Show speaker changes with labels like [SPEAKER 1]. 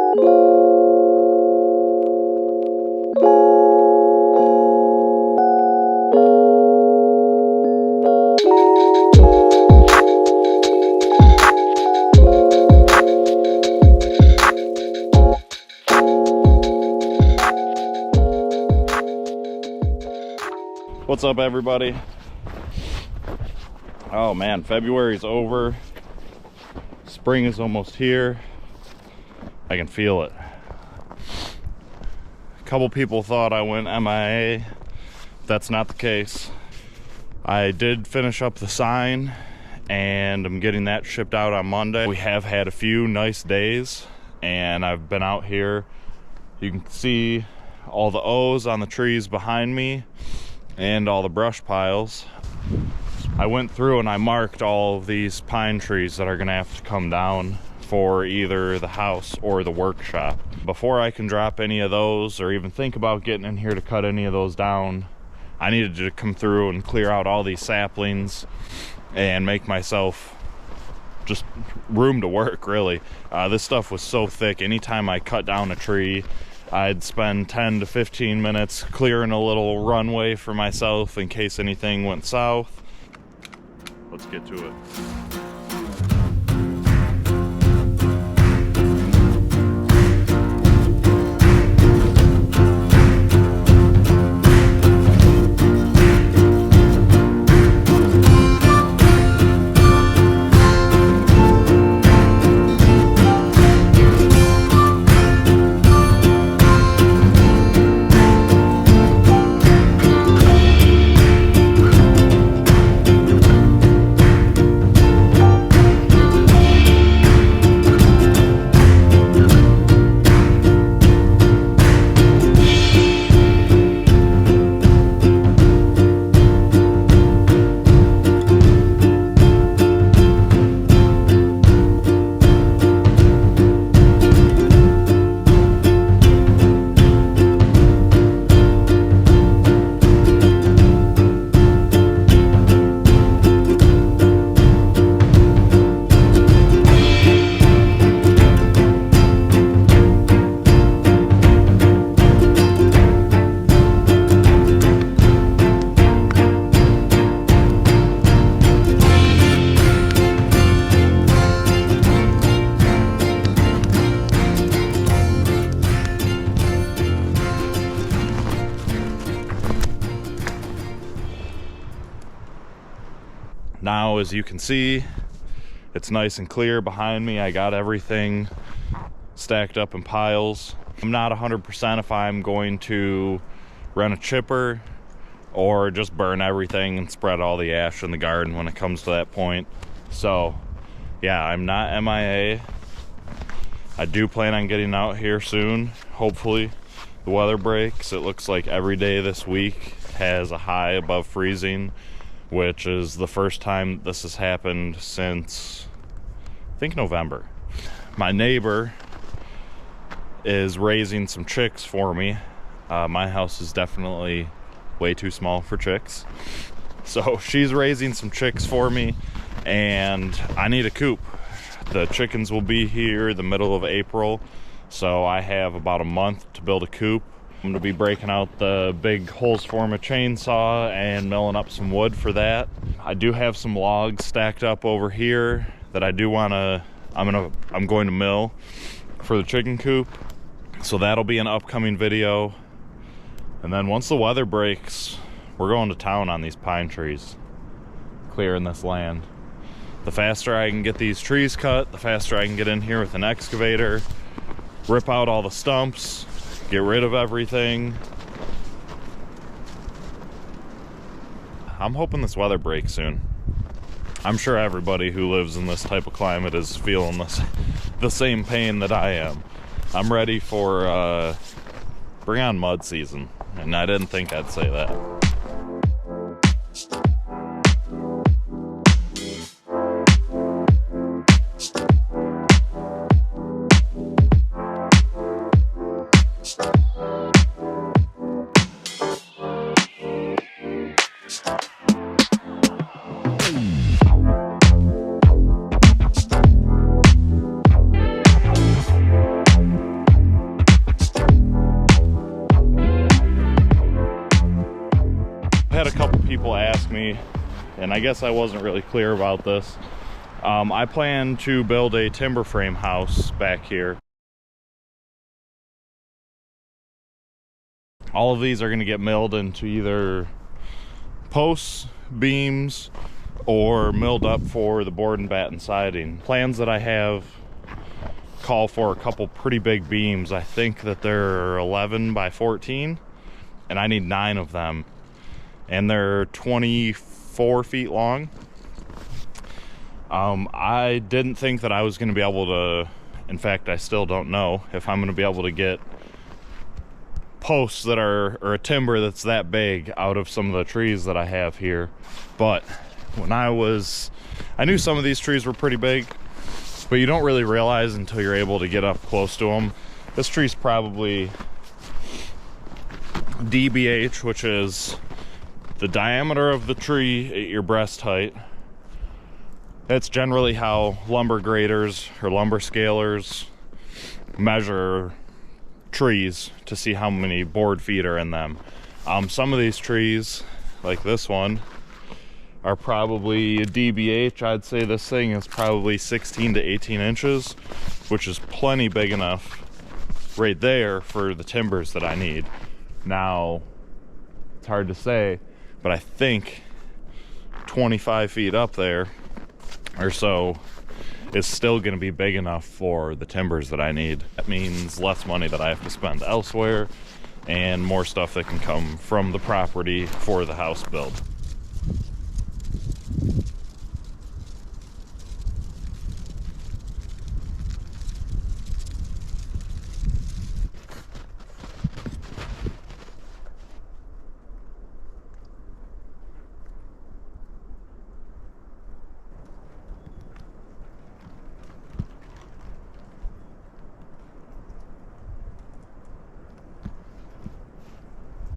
[SPEAKER 1] What's up, everybody? Oh man, February's over. Spring is almost here. I can feel it. A couple people thought I went MIA. That's not the case. I did finish up the sign and I'm getting that shipped out on Monday. We have had a few nice days and I've been out here. You can see all the O's on the trees behind me and all the brush piles. I went through and I marked all of these pine trees that are gonna have to come down for either the house or the workshop. Before I can drop any of those or even think about getting in here to cut any of those down, I needed to come through and clear out all these saplings and make myself just room to work, really. This stuff was so thick. Anytime I cut down a tree, I'd spend 10 to 15 minutes clearing a little runway for myself in case anything went south. Let's get to it. Now, as you can see, it's nice and clear behind me. I got everything stacked up in piles. I'm not 100% if I'm going to run a chipper or just burn everything and spread all the ash in the garden when it comes to that point. So yeah, I'm not MIA. I do plan on getting out here soon. Hopefully the weather breaks. It looks like every day this week has a high above freezing, which is the first time this has happened since, I think, November. My neighbor is raising some chicks for me. My house is definitely way too small for chicks. So she's raising some chicks for me, and I need a coop. The chickens will be here the middle of April, so I have about a month to build a coop. I'm gonna be breaking out the big holes form a chainsaw and milling up some wood for that. I do have some logs stacked up over here that I do wanna, I'm going to mill for the chicken coop. So that'll be an upcoming video. And then once the weather breaks, we're going to town on these pine trees, clearing this land. The faster I can get these trees cut, the faster I can get in here with an excavator, rip out all the stumps, get rid of everything. I'm hoping this weather breaks soon. I'm sure everybody who lives in this type of climate is feeling the same pain that I am. I'm ready for bring on mud season, and I didn't think I'd say that. me, and I guess I wasn't really clear about this. I plan to build a timber frame house back here. All of these are going to get milled into either posts, beams, or milled up for the board and batten siding. Plans that I have call for a couple pretty big beams. I think that they're 11 by 14, and I need 9 of them, and they're 24 feet long. I didn't think that I was going to be able to, in fact I still don't know if I'm going to be able to get posts that are, or a timber that's that big out of some of the trees that I have here. But when I knew some of these trees were pretty big, but you don't really realize until you're able to get up close to them. This tree's probably DBH, which is the diameter of the tree at your breast height. That's generally how lumber graders or lumber scalers measure trees to see how many board feet are in them. Some of these trees, like this one, are probably a DBH. I'd say this thing is probably 16 to 18 inches, which is plenty big enough right there for the timbers that I need. Now, it's hard to say, but I think 25 feet up there or so is still going to be big enough for the timbers that I need. That means less money that I have to spend elsewhere and more stuff that can come from the property for the house build.